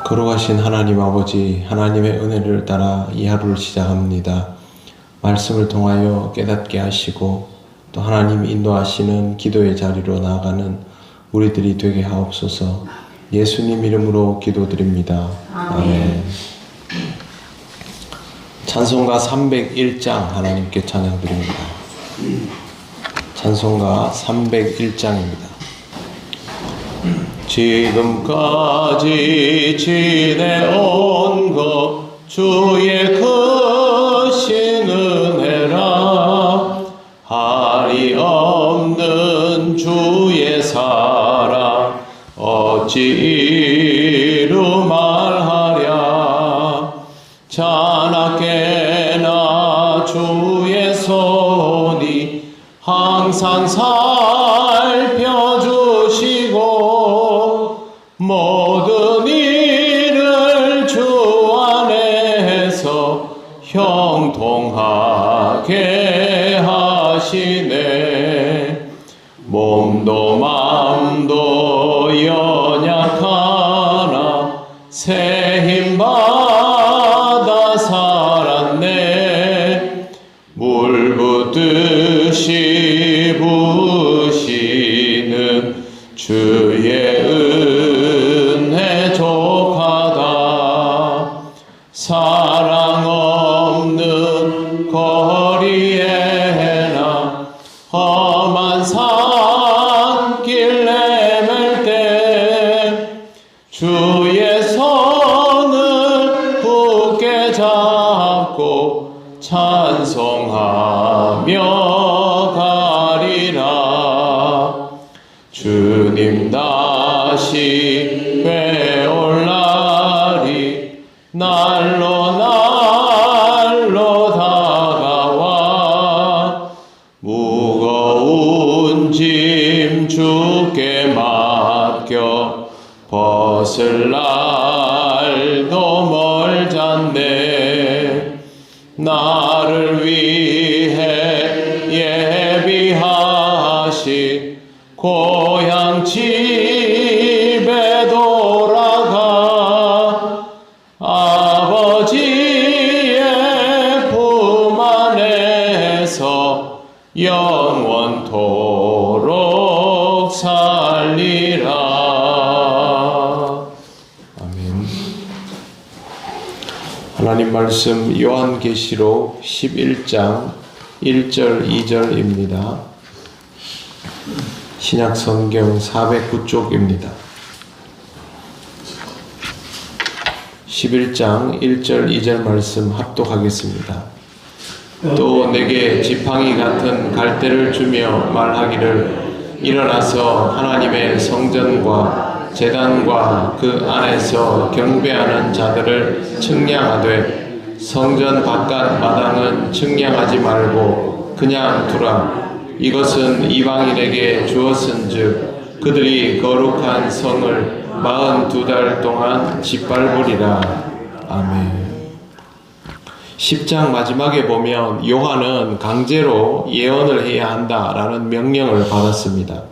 거룩하신 하나님 아버지, 하나님의 은혜를 따라 이 하루를 시작합니다. 말씀을 통하여 깨닫게 하시고 또 하나님 인도하시는 기도의 자리로 나아가는 우리들이 되게 하옵소서. 예수님 이름으로 기도드립니다. 아멘. 찬송가 301장 하나님께 찬양드립니다. 찬송가 301장입니다. 지금까지 지내온 것 주의 크신 은혜라. 할이 없는 주의 사랑 어찌 이루 말하랴. 자나깨나 주의 손이 항상 살펴주시고 모든 일을 주 안에서 형통하게 하시네. 몸도 마음도 연약하나 새 힘 받아 살았네. 물 붓듯이 부으시는 주의 은혜 족하다. 사랑 없는 거리에나 험한 산길 내밀 때 주의 손을 굳게 잡고 찬송하며 가리라. 주님 다시 회올 날이 날로 날로 다가와. 무거운 짐 주께 맡겨 벗을 날도 멀잖네. 나를 위해 예비하신 고향 집에 돌아가 아버지의 품 안에서 영원토록 살리라. 아멘. 하나님 말씀 요한계시록 11장 1절 2절입니다. 신약성경 409쪽입니다. 11장 1절 2절 말씀 합독하겠습니다. 또 내게 지팡이 같은 갈대를 주며 말하기를 일어나서 하나님의 성전과 제단과 그 안에서 경배하는 자들을 측량하되 성전 바깥 마당은 측량하지 말고 그냥 두라. 이것은 이방인에게 주었은즉 그들이 거룩한 성을 42달 동안 짓밟으리라. 아멘. 10장 마지막에 보면 요한은 강제로 예언을 해야 한다라는 명령을 받았습니다.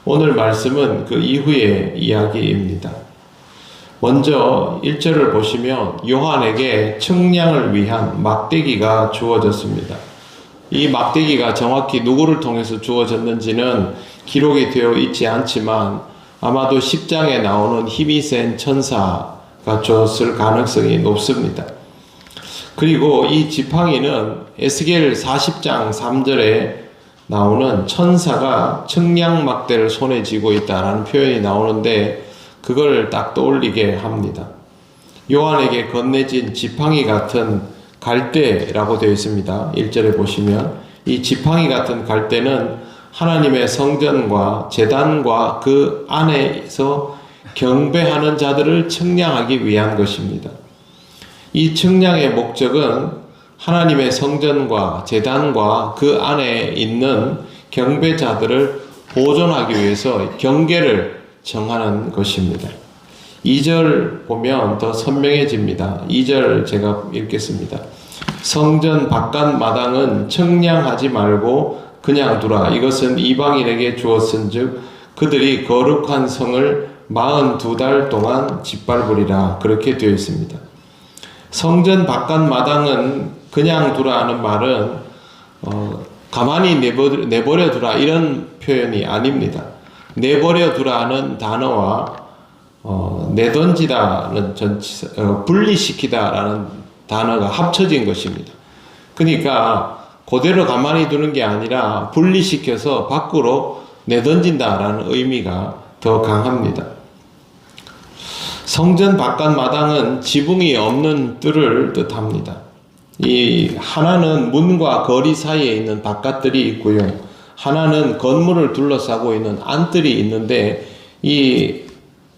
오늘 말씀은 그 이후의 이야기입니다. 먼저 1절을 보시면 요한에게 측량을 위한 막대기가 주어졌습니다. 이 막대기가 정확히 누구를 통해서 주어졌는지는 기록이 되어 있지 않지만 아마도 10장에 나오는 힘이 센 천사가 줬을 가능성이 높습니다. 그리고 이 지팡이는 에스겔 40장 3절에 나오는 천사가 측량 막대를 손에 쥐고 있다라는 표현이 나오는데 그걸 딱 떠올리게 합니다. 요한에게 건네진 지팡이 같은 갈대라고 되어 있습니다. 1절에 보시면 이 지팡이 같은 갈대는 하나님의 성전과 제단과 그 안에서 경배하는 자들을 측량하기 위한 것입니다. 이 측량의 목적은 하나님의 성전과 제단과 그 안에 있는 경배자들을 보존하기 위해서 경계를 정하는 것입니다. 2절 보면 더 선명해집니다. 2절 제가 읽겠습니다. 성전 바깥 마당은 측량하지 말고 그냥 두라. 이것은 이방인에게 주었은즉 그들이 거룩한 성을 42달 동안 짓밟으리라 그렇게 되어 있습니다. 성전 바깥 마당은 그냥 두라 하는 말은 가만히 내버려 두라 이런 표현이 아닙니다. 내버려 두라 하는 단어와 내던지다는 분리시키다라는 단어가 합쳐진 것입니다. 그러니까 그대로 가만히 두는 게 아니라 분리시켜서 밖으로 내던진다라는 의미가 더 강합니다. 성전 바깥 마당은 지붕이 없는 뜰을 뜻합니다. 이 하나는 문과 거리 사이에 있는 바깥뜰이 있고요. 하나는 건물을 둘러싸고 있는 안뜰이 있는데 이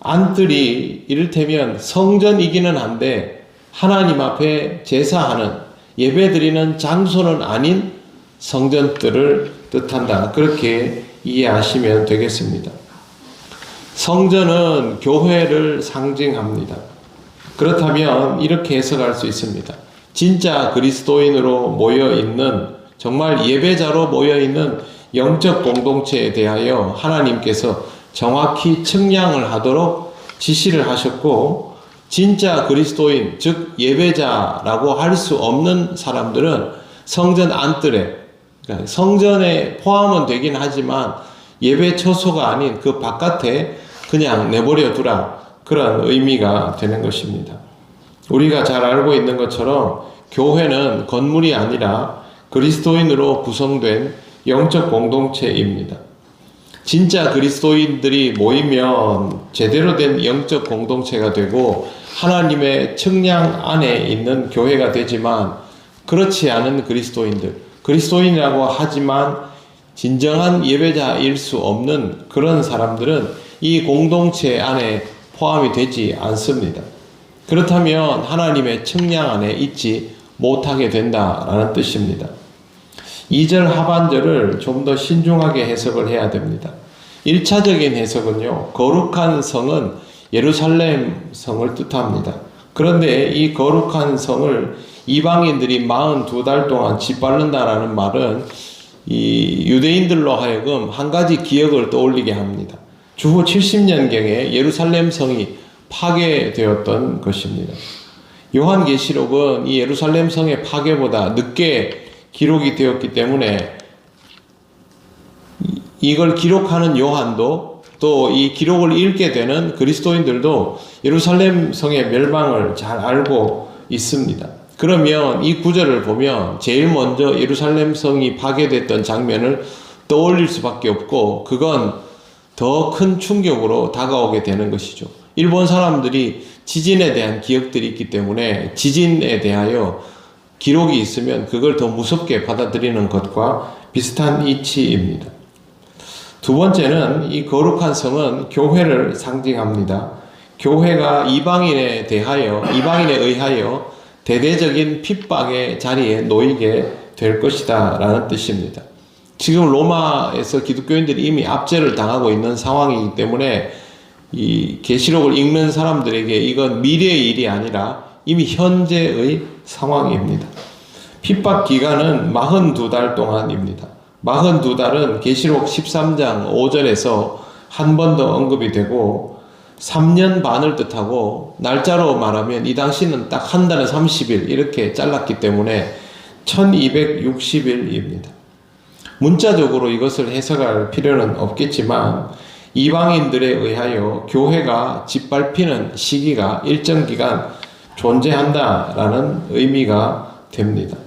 안뜰이 이를테면 성전이기는 한데 하나님 앞에 제사하는 예배드리는 장소는 아닌 성전뜰을 뜻한다. 그렇게 이해하시면 되겠습니다. 성전은 교회를 상징합니다. 그렇다면 이렇게 해석할 수 있습니다. 진짜 그리스도인으로 모여있는, 정말 예배자로 모여있는 영적 공동체에 대하여 하나님께서 정확히 측량을 하도록 지시를 하셨고, 진짜 그리스도인, 즉 예배자라고 할 수 없는 사람들은 성전 안뜰에, 그러니까 성전에 포함은 되긴 하지만 예배 처소가 아닌 그 바깥에 그냥 내버려 두라, 그런 의미가 되는 것입니다. 우리가 잘 알고 있는 것처럼 교회는 건물이 아니라 그리스도인으로 구성된 영적 공동체입니다. 진짜 그리스도인들이 모이면 제대로 된 영적 공동체가 되고 하나님의 측량 안에 있는 교회가 되지만, 그렇지 않은 그리스도인이라고 하지만 진정한 예배자일 수 없는 그런 사람들은 이 공동체 안에 포함이 되지 않습니다. 그렇다면 하나님의 측량 안에 있지 못하게 된다라는 뜻입니다. 2절 하반절을 좀 더 신중하게 해석을 해야 됩니다. 1차적인 해석은요, 거룩한 성은 예루살렘 성을 뜻합니다. 그런데 이 거룩한 성을 이방인들이 42달 동안 짓밟는다라는 말은 이 유대인들로 하여금 한 가지 기억을 떠올리게 합니다. 주후 70년경에 예루살렘 성이 파괴되었던 것입니다. 요한계시록은 이 예루살렘 성의 파괴보다 늦게 기록이 되었기 때문에 이걸 기록하는 요한도 또 이 기록을 읽게 되는 그리스도인들도 예루살렘 성의 멸망을 잘 알고 있습니다. 그러면 이 구절을 보면 제일 먼저 예루살렘 성이 파괴됐던 장면을 떠올릴 수밖에 없고, 그건 더 큰 충격으로 다가오게 되는 것이죠. 일본 사람들이 지진에 대한 기억들이 있기 때문에 지진에 대하여 기록이 있으면 그걸 더 무섭게 받아들이는 것과 비슷한 이치입니다. 두 번째는 이 거룩한 성은 교회를 상징합니다. 교회가 이방인에 의하여 대대적인 핍박의 자리에 놓이게 될 것이다 라는 뜻입니다. 지금 로마에서 기독교인들이 이미 압제를 당하고 있는 상황이기 때문에 이 계시록을 읽는 사람들에게 이건 미래의 일이 아니라 이미 현재의 상황입니다. 핍박 기간은 42달 동안입니다. 42달은 계시록 13장 5절에서 한 번 더 언급이 되고 3년 반을 뜻하고, 날짜로 말하면 이 당시는 딱 한 달에 30일 이렇게 잘랐기 때문에 1260일입니다. 문자적으로 이것을 해석할 필요는 없겠지만 이방인들에 의하여 교회가 짓밟히는 시기가 일정 기간 존재한다라는 의미가 됩니다.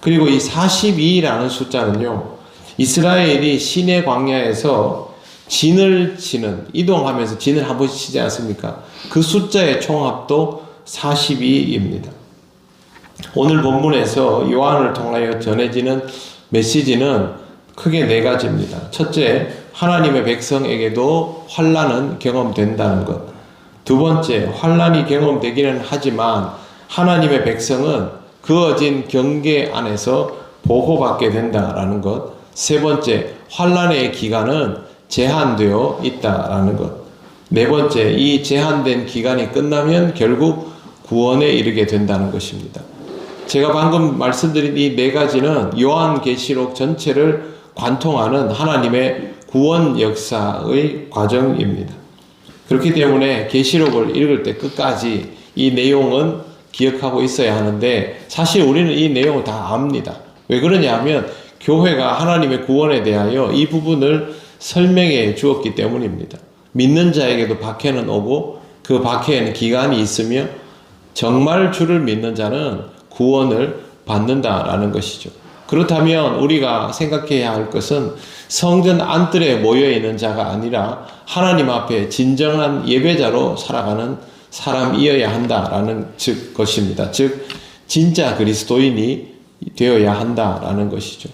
그리고 이 42라는 숫자는요, 이스라엘이 시내 광야에서 진을 치는, 이동하면서 진을 한 번씩 치지 않습니까? 그 숫자의 총합도 42입니다. 오늘 본문에서 요한을 통하여 전해지는 메시지는 크게 네 가지입니다. 첫째, 하나님의 백성에게도 환난은 경험된다는 것. 두 번째, 환난이 경험되기는 하지만 하나님의 백성은 그어진 경계 안에서 보호받게 된다라는 것. 세 번째, 환난의 기간은 제한되어 있다라는 것. 네 번째, 이 제한된 기간이 끝나면 결국 구원에 이르게 된다는 것입니다. 제가 방금 말씀드린 이 네 가지는 요한계시록 전체를 관통하는 하나님의 구원 역사의 과정입니다. 그렇기 때문에 계시록을 읽을 때 끝까지 이 내용은 기억하고 있어야 하는데 사실 우리는 이 내용을 다 압니다. 왜 그러냐 하면 교회가 하나님의 구원에 대하여 이 부분을 설명해 주었기 때문입니다. 믿는 자에게도 박해는 오고 그 박해에는 기간이 있으며 정말 주를 믿는 자는 구원을 받는다라는 것이죠. 그렇다면 우리가 생각해야 할 것은 성전 안뜰에 모여있는 자가 아니라 하나님 앞에 진정한 예배자로 살아가는 사람이어야 한다라는 것입니다. 즉 진짜 그리스도인이 되어야 한다라는 것이죠.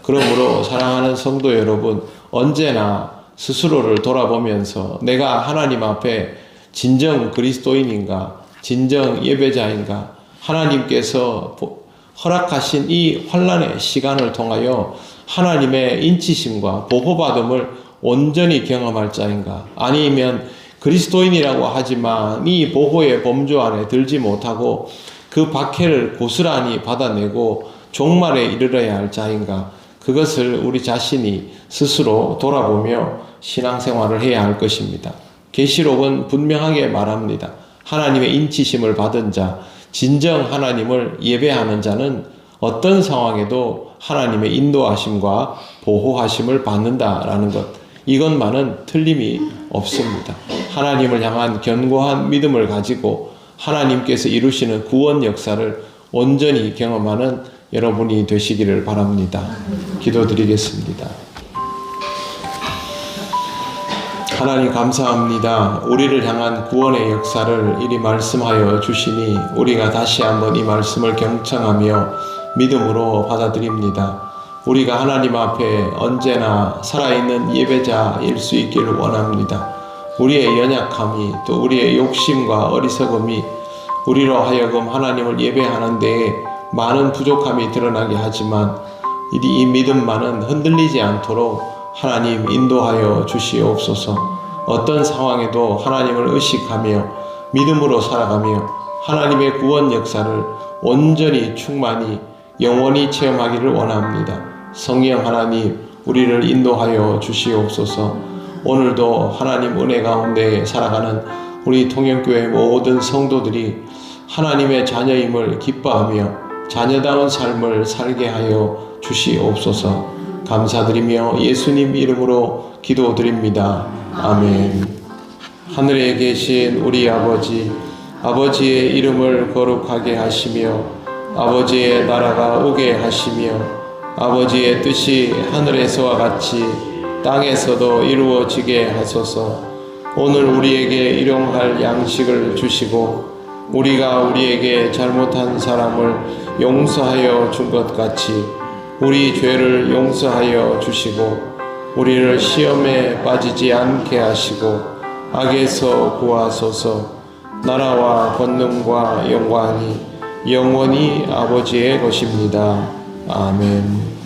그러므로 사랑하는 성도 여러분, 언제나 스스로를 돌아보면서 내가 하나님 앞에 진정 그리스도인인가, 진정 예배자인가, 하나님께서 허락하신 이 환난의 시간을 통하여 하나님의 인치심과 보호받음을 온전히 경험할 자인가, 아니면 그리스도인이라고 하지만 이 보호의 범주 안에 들지 못하고 그 박해를 고스란히 받아내고 종말에 이르러야 할 자인가, 그것을 우리 자신이 스스로 돌아보며 신앙생활을 해야 할 것입니다. 계시록은 분명하게 말합니다. 하나님의 인치심을 받은 자, 진정 하나님을 예배하는 자는 어떤 상황에도 하나님의 인도하심과 보호하심을 받는다라는 것, 이것만은 틀림이 없습니다. 하나님을 향한 견고한 믿음을 가지고 하나님께서 이루시는 구원 역사를 온전히 경험하는 여러분이 되시기를 바랍니다. 기도드리겠습니다. 하나님 감사합니다. 우리를 향한 구원의 역사를 이리 말씀하여 주시니 우리가 다시 한번 이 말씀을 경청하며 믿음으로 받아들입니다. 우리가 하나님 앞에 언제나 살아있는 예배자일 수 있기를 원합니다. 우리의 연약함이 또 우리의 욕심과 어리석음이 우리로 하여금 하나님을 예배하는 데에 많은 부족함이 드러나게 하지만 이 믿음만은 흔들리지 않도록 하나님 인도하여 주시옵소서. 어떤 상황에도 하나님을 의식하며 믿음으로 살아가며 하나님의 구원 역사를 온전히 충만히 영원히 체험하기를 원합니다. 성령 하나님, 우리를 인도하여 주시옵소서. 오늘도 하나님 은혜 가운데 살아가는 우리 통영교회 모든 성도들이 하나님의 자녀임을 기뻐하며 자녀다운 삶을 살게 하여 주시옵소서. 감사드리며 예수님 이름으로 기도드립니다. 아멘. 하늘에 계신 우리 아버지, 아버지의 이름을 거룩하게 하시며 아버지의 나라가 오게 하시며 아버지의 뜻이 하늘에서와 같이 땅에서도 이루어지게 하소서. 오늘 우리에게 일용할 양식을 주시고 우리가 우리에게 잘못한 사람을 용서하여 준 것 같이 우리 죄를 용서하여 주시고 우리를 시험에 빠지지 않게 하시고 악에서 구하소서. 나라와 권능과 영광이 영원히 아버지의 것입니다. 아멘.